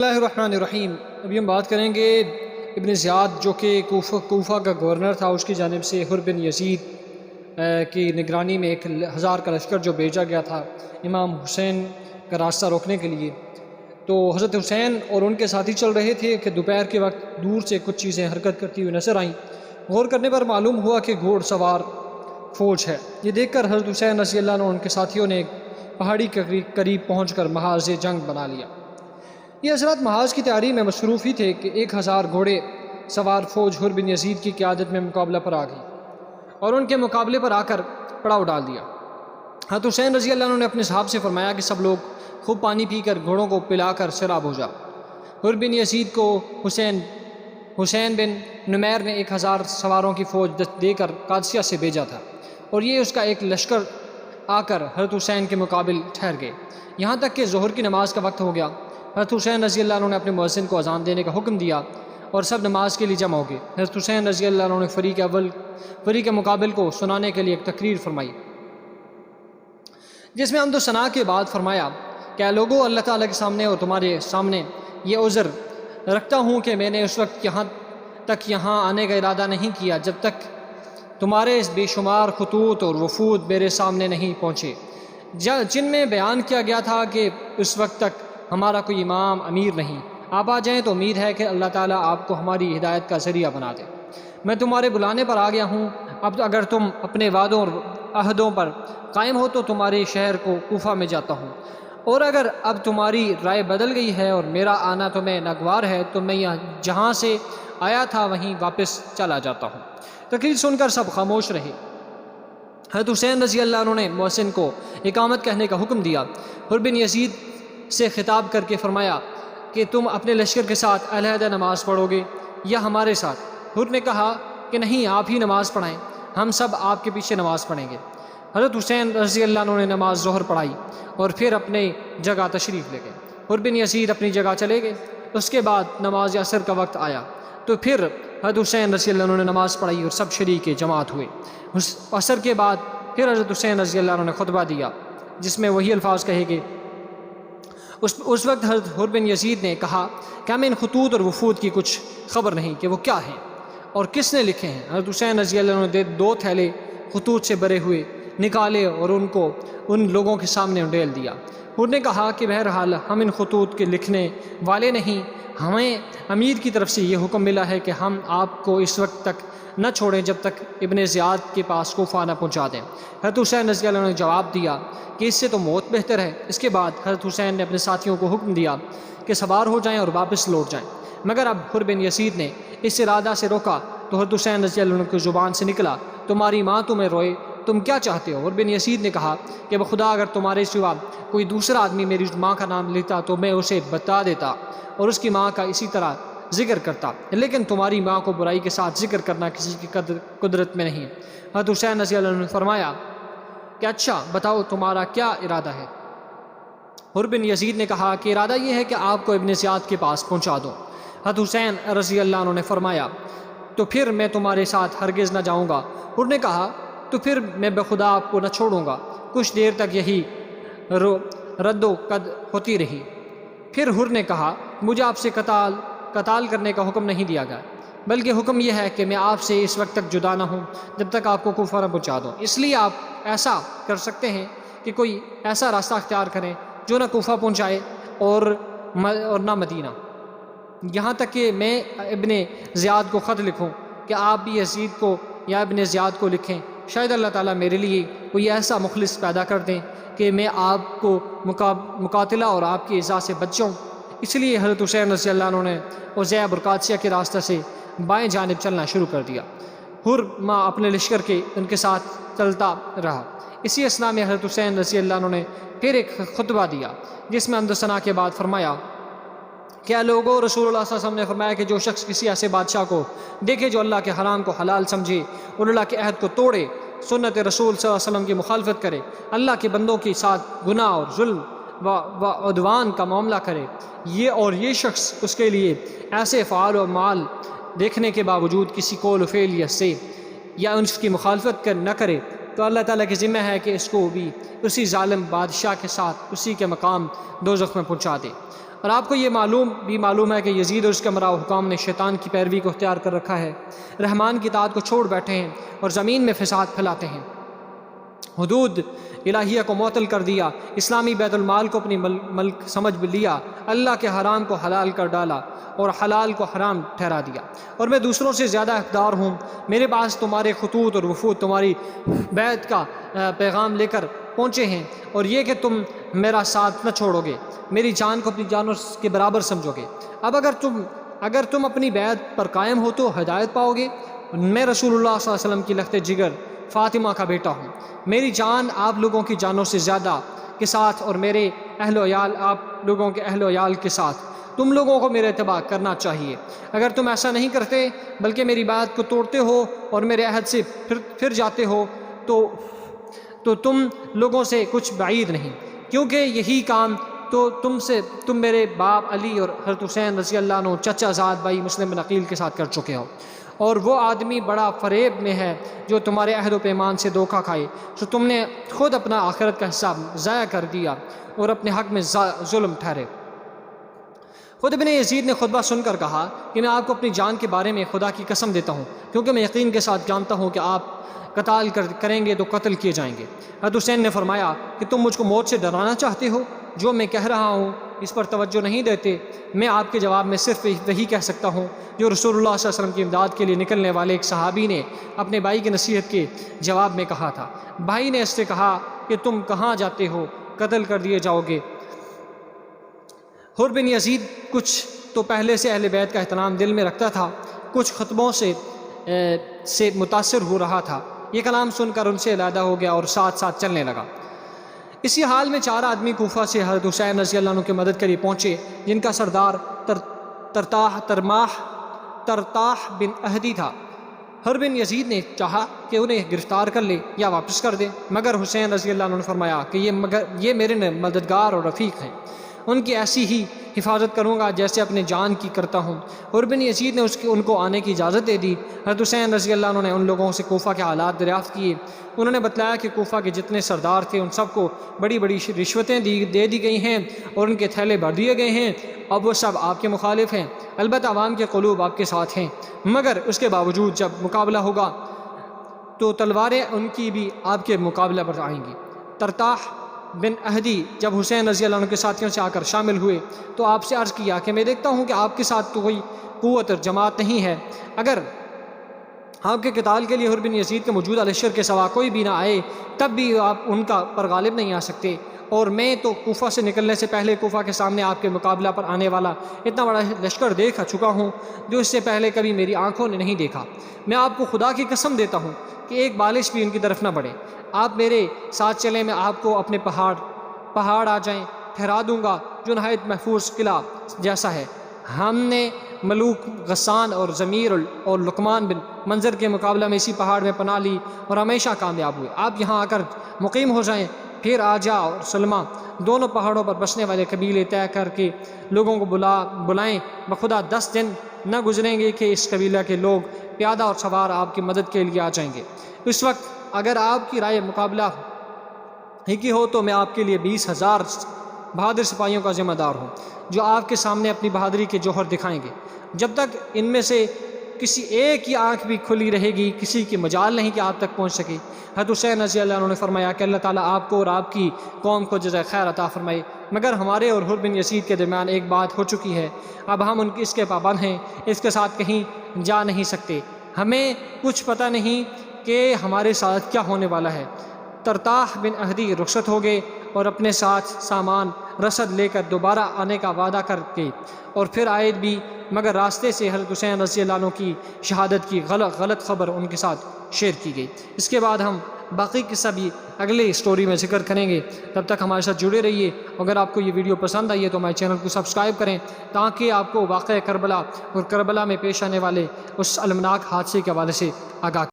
اللہ الرحمن الرحیم۔ ابھی ہم بات کریں گے ابن زیاد جو کہ کوفہ کا گورنر تھا، اس کی جانب سے حر بن یزید کی نگرانی میں 1000 کا لشکر جو بھیجا گیا تھا امام حسین کا راستہ روکنے کے لیے۔ تو حضرت حسین اور ان کے ساتھی چل رہے تھے کہ دوپہر کے وقت دور سے کچھ چیزیں حرکت کرتی ہوئی نظر آئیں۔ غور کرنے پر معلوم ہوا کہ گھوڑ سوار فوج ہے۔ یہ دیکھ کر حضرت حسین رضی اللہ عنہ اور ان کے ساتھیوں نے ایک پہاڑی کے قریب پہنچ کر محاذ جنگ بنا لیا۔ یہ حضرات محاذ کی تیاری میں مصروف ہی تھے کہ 1000 گھوڑے سوار فوج حر بن یزید کی قیادت میں مقابلہ پر آ گئی اور ان کے مقابلے پر آ کر پڑاؤ ڈال دیا۔ حضرت حسین رضی اللہ عنہ نے اپنے صحابہ سے فرمایا کہ سب لوگ خوب پانی پی کر گھوڑوں کو پلا کر سیراب ہو جاؤ۔ حر بن یزید کو حسین بن نمیر نے 1000 سواروں کی فوج دے کر قادسیہ سے بھیجا تھا، اور یہ اس کا ایک لشکر آ کر حضرت حسین کے مقابل ٹھہر گئے، یہاں تک کہ ظہر کی نماز کا وقت ہو گیا۔ حضرت حسین رضی اللہ عنہ نے اپنے مؤذن کو اذان دینے کا حکم دیا اور سب نماز کے لیے جمع ہو گئے۔ حضرت حسین رضی اللہ عنہ نے فریق مقابل کو سنانے کے لیے ایک تقریر فرمائی، جس میں حمد و ثنا کے بعد فرمایا کہ اے لوگو، اللہ تعالیٰ کے سامنے اور تمہارے سامنے یہ عذر رکھتا ہوں کہ میں نے اس وقت یہاں آنے کا ارادہ نہیں کیا جب تک تمہارے بے شمار خطوط اور وفود میرے سامنے نہیں پہنچے، جن میں بیان کیا گیا تھا کہ اس وقت تک ہمارا کوئی امام امیر نہیں۔ آپ آ جائیں تو امید ہے کہ اللہ تعالیٰ آپ کو ہماری ہدایت کا ذریعہ بنا دے۔ میں تمہارے بلانے پر آ گیا ہوں، اب اگر تم اپنے وعدوں اور عہدوں پر قائم ہو تو تمہارے شہر کو کوفہ میں جاتا ہوں، اور اگر اب تمہاری رائے بدل گئی ہے اور میرا آنا تمہیں ناگوار ہے تو میں جہاں سے آیا تھا وہیں واپس چلا جاتا ہوں۔ تقریر سن کر سب خاموش رہے۔ حضرت حسین رضی اللہ عنہ نے مؤذن کو اقامت کہنے کا حکم دیا۔ حر بن یزید سے خطاب کر کے فرمایا کہ تم اپنے لشکر کے ساتھ علیحدہ نماز پڑھو گے یا ہمارے ساتھ؟ حر نے کہا کہ نہیں، آپ ہی نماز پڑھائیں، ہم سب آپ کے پیچھے نماز پڑھیں گے۔ حضرت حسین رضی اللہ عنہ نے نماز ظہر پڑھائی اور پھر اپنے جگہ تشریف لے گئے۔ حر بن یزید اپنی جگہ چلے گئے۔ اس کے بعد نماز عصر کا وقت آیا تو پھر حضرت حسین رضی اللہ عنہ نے نماز پڑھائی اور سب شریک جماعت ہوئے۔ عصر کے بعد پھر حضرت حسین رضی اللہ عنہ نے خطبہ دیا جس میں وہی الفاظ کہے گئے۔ اس وقت حضرت حر بن یزید نے کہا کہ ہمیں ان خطوط اور وفود کی کچھ خبر نہیں کہ وہ کیا ہیں اور کس نے لکھے ہیں۔ حضرت حسین رضی اللہ عنہ نے 2 تھیلے خطوط سے بھرے ہوئے نکالے اور ان کو ان لوگوں کے سامنے ڈھیل دیا۔ حر نے کہا کہ بہرحال ہم ان خطوط کے لکھنے والے نہیں، ہمیں امیر کی طرف سے یہ حکم ملا ہے کہ ہم آپ کو اس وقت تک نہ چھوڑیں جب تک ابن زیاد کے پاس کوفہ نہ پہنچا دیں۔ حضرت حسین رضی اللہ عنہ نے جواب دیا کہ اس سے تو موت بہتر ہے۔ اس کے بعد حضرت حسین نے اپنے ساتھیوں کو حکم دیا کہ سوار ہو جائیں اور واپس لوٹ جائیں، مگر اب حر بن یزید نے اس ارادہ سے روکا تو حضرت حسین رضی اللہ عنہ کی زبان سے نکلا، تمہاری ماں تمہیں روئے، تم کیا چاہتے ہو؟ حر بن یزید نے کہا کہ بخدا اگر تمہارے سوا کوئی دوسرا آدمی میری ماں کا نام لیتا تو میں اسے بتا دیتا اور اس کی ماں کا اسی طرح ذکر کرتا، لیکن تمہاری ماں کو برائی کے ساتھ ذکر کرنا کسی کی قدرت میں نہیں۔ حضرت حسین رضی اللہ عنہ نے فرمایا کہ اچھا بتاؤ تمہارا کیا ارادہ ہے؟ حر بن یزید نے کہا کہ ارادہ یہ ہے کہ آپ کو ابن زیاد کے پاس پہنچا دو۔ حضرت حسین رضی اللہ عنہ نے فرمایا تو پھر میں تمہارے ساتھ ہرگز نہ جاؤں گا۔ حر نے کہا تو پھر میں بخدا آپ کو نہ چھوڑوں گا۔ کچھ دیر تک یہی رد و قد ہوتی رہی۔ پھر حر نے کہا مجھے آپ سے قتال کرنے کا حکم نہیں دیا گیا، بلکہ حکم یہ ہے کہ میں آپ سے اس وقت تک جدا نہ ہوں جب تک آپ کو کوفہ نہ پہنچا دوں۔ اس لیے آپ ایسا کر سکتے ہیں کہ کوئی ایسا راستہ اختیار کریں جو نہ کوفہ پہنچائے اور نہ مدینہ، یہاں تک کہ میں ابن زیاد کو خط لکھوں کہ آپ بھی یزید کو یا ابن زیاد کو لکھیں، شاید اللہ تعالیٰ میرے لیے کوئی ایسا مخلص پیدا کر دیں کہ میں آپ کو مقاتلہ اور آپ کی ایذا سے بچ جاؤں۔ اس لیے حضرت حسین رضی اللہ عنہ نے عزیب اور قادسیہ کے راستہ سے بائیں جانب چلنا شروع کر دیا۔ حر ماں اپنے لشکر کے ان کے ساتھ چلتا رہا۔ اسی اثناء میں حضرت حسین رضی اللہ عنہ نے پھر ایک خطبہ دیا جس میں حمد و ثنا کے بعد فرمایا کیا لوگوں، رسول اللہ صلی اللہ علیہ وسلم نے فرمایا کہ جو شخص کسی ایسے بادشاہ کو دیکھے جو اللہ کے حرام کو حلال سمجھے اور اللہ کے عہد کو توڑے، سنت رسول صلی اللہ علیہ وسلم کی مخالفت کرے، اللہ کے بندوں کے ساتھ گناہ اور ظلم و عدوان کا معاملہ کرے، یہ شخص اس کے لیے ایسے افعال و اعمال دیکھنے کے باوجود کسی قول و فعل سے یا اس کی مخالفت نہ کرے تو اللہ تعالیٰ کی ذمہ ہے کہ اس کو بھی اسی ظالم بادشاہ کے ساتھ اسی کے مقام دوزخ میں پہنچا دے۔ اور آپ کو یہ معلوم ہے کہ یزید اور اس کے امراء حکام نے شیطان کی پیروی کو اختیار کر رکھا ہے، رحمان کی اطاعت کو چھوڑ بیٹھے ہیں اور زمین میں فساد پھیلاتے ہیں، حدود الہیہ کو معطل کر دیا، اسلامی بیت المال کو اپنی ملک سمجھ لیا، اللہ کے حرام کو حلال کر ڈالا اور حلال کو حرام ٹھہرا دیا، اور میں دوسروں سے زیادہ حقدار ہوں، میرے پاس تمہارے خطوط اور وفود تمہاری بیعت کا پیغام لے کر پہنچے ہیں، اور یہ کہ تم میرا ساتھ نہ چھوڑو گے، میری جان کو اپنی جانوں کے برابر سمجھو گے۔ اب اگر تم اپنی بیعت پر قائم ہو تو ہدایت پاؤ گے۔ میں رسول اللہ صلی اللہ علیہ وسلم کی لخت جگر فاطمہ کا بیٹا ہوں، میری جان آپ لوگوں کی جانوں سے زیادہ کے ساتھ اور میرے اہل و عیال آپ لوگوں کے اہل و عیال کے ساتھ، تم لوگوں کو میرے اتباع کرنا چاہیے۔ اگر تم ایسا نہیں کرتے بلکہ میری بات کو توڑتے ہو اور میرے عہد سے پھر جاتے ہو تو تم لوگوں سے کچھ بعید نہیں، کیونکہ یہی کام تو تم میرے باپ علی اور حضرت حسین رضی اللہ عنہ چچا زاد بھائی مسلم بن عقیل کے ساتھ کر چکے ہو، اور وہ آدمی بڑا فریب میں ہے جو تمہارے عہد و پیمان سے دھوکہ کھائے، تو تم نے خود اپنا آخرت کا حصہ ضائع کر دیا اور اپنے حق میں ظلم ٹھہرے۔ خود ابن یزید نے خطبہ سن کر کہا کہ میں آپ کو اپنی جان کے بارے میں خدا کی قسم دیتا ہوں، کیونکہ میں یقین کے ساتھ جانتا ہوں کہ آپ قتال کریں گے تو قتل کیے جائیں گے۔ حضرت حسین نے فرمایا کہ تم مجھ کو موت سے ڈرانا چاہتے ہو، جو میں کہہ رہا ہوں اس پر توجہ نہیں دیتے۔ میں آپ کے جواب میں صرف وہی کہہ سکتا ہوں جو رسول اللہ صلی اللہ علیہ وسلم کی امداد کے لیے نکلنے والے ایک صحابی نے اپنے بھائی کی نصیحت کے جواب میں کہا تھا۔ بھائی نے اس سے کہا کہ تم کہاں جاتے ہو، قتل کر دیے جاؤ گے۔ حر بن یزید کچھ تو پہلے سے اہل بیت کا احترام دل میں رکھتا تھا، کچھ خطبوں سے متاثر ہو رہا تھا، یہ کلام سن کر ان سے علیحدہ ہو گیا اور ساتھ ساتھ چلنے لگا۔ اسی حال میں 4 آدمی کوفہ سے حضرت حسین رضی اللہ عنہ کی مدد کے لیے پہنچے، جن کا سردار ترتاح بن اہدی تھا۔ حر بن یزید نے چاہا کہ انہیں گرفتار کر لے یا واپس کر دے، مگر حسین رضی اللہ عنہ نے فرمایا کہ یہ میرے مددگار اور رفیق ہیں، ان کی ایسی ہی حفاظت کروں گا جیسے اپنے جان کی کرتا ہوں۔ حر بن یزید نے ان کو آنے کی اجازت دے دی۔ حضرت حسین رضی اللہ عنہ نے ان لوگوں سے کوفہ کے حالات دریافت کیے، انہوں نے بتلایا کہ کوفہ کے جتنے سردار تھے ان سب کو بڑی بڑی رشوتیں دے دی گئی ہیں اور ان کے تھیلے بھر دیے گئے ہیں، اب وہ سب آپ کے مخالف ہیں، البتہ عوام کے قلوب آپ کے ساتھ ہیں، مگر اس کے باوجود جب مقابلہ ہوگا تو تلواریں ان کی بھی آپ کے مقابلہ پر آئیں گی۔ ترتاح بن اہدی جب حسین رضی اللہ عنہ کے ساتھیوں سے آ کر شامل ہوئے تو آپ سے عرض کیا کہ میں دیکھتا ہوں کہ آپ کے ساتھ تو کوئی قوت اور جماعت نہیں ہے، اگر آپ کے قتال کے لیے حر بن یزید کے موجودہ لشکر کے سوا کوئی بھی نہ آئے تب بھی آپ ان کا پر غالب نہیں آ سکتے، اور میں تو کوفہ سے نکلنے سے پہلے کوفہ کے سامنے آپ کے مقابلہ پر آنے والا اتنا بڑا لشکر دیکھ چکا ہوں جو اس سے پہلے کبھی میری آنکھوں نے نہیں دیکھا۔ میں آپ کو خدا کی قسم دیتا ہوں کہ ایک بالش بھی ان کی طرف نہ بڑھے، آپ میرے ساتھ چلیں، میں آپ کو اپنے پہاڑ آ جائیں ٹھہرا دوں گا جو نہایت محفوظ قلعہ جیسا ہے۔ ہم نے ملوک غسان اور ضمیر اور لقمان بن منظر کے مقابلہ میں اسی پہاڑ میں پناہ لی اور ہمیشہ کامیاب ہوئے، آپ یہاں آ کر مقیم ہو جائیں، پھر آجا اور سلمہ دونوں پہاڑوں پر بسنے والے قبیلے طے کر کے لوگوں کو بلائیں، بخدا 10 دن نہ گزریں گے کہ اس قبیلہ کے لوگ پیادہ اور سوار آپ کی مدد کے لیے آ جائیں گے۔ اس وقت اگر آپ کی رائے مقابلہ ہی کی ہو تو میں آپ کے لیے 20,000 بہادر سپاہیوں کا ذمہ دار ہوں جو آپ کے سامنے اپنی بہادری کے جوہر دکھائیں گے، جب تک ان میں سے کسی ایک کی آنکھ بھی کھلی رہے گی کسی کی مجال نہیں کہ آپ تک پہنچ سکے۔ حضرت حسین رضی اللہ عنہ نے فرمایا کہ اللہ تعالیٰ آپ کو اور آپ کی قوم کو جزائے خیر عطا فرمائے، مگر ہمارے اور حر بن یزید کے درمیان ایک بات ہو چکی ہے، اب ہم اس کے پابند ہیں، اس کے ساتھ کہیں جا نہیں سکتے، ہمیں کچھ پتہ نہیں کہ ہمارے ساتھ کیا ہونے والا ہے۔ ترتاح بن اہدی رخصت ہو گئے اور اپنے ساتھ سامان رسد لے کر دوبارہ آنے کا وعدہ کر کے اور پھر آئے بھی، مگر راستے سے حضرت حسین رضی اللہ عنہ کی شہادت کی غلط خبر ان کے ساتھ شیئر کی گئی۔ اس کے بعد ہم باقی قصہ بھی اگلے سٹوری میں ذکر کریں گے، تب تک ہمارے ساتھ جڑے رہیے۔ اگر آپ کو یہ ویڈیو پسند آئی ہے تو ہمارے چینل کو سبسکرائب کریں تاکہ آپ کو واقعہ کربلا اور کربلا میں پیش آنے والے اس المناک حادثے کے حوالے سے آگاہ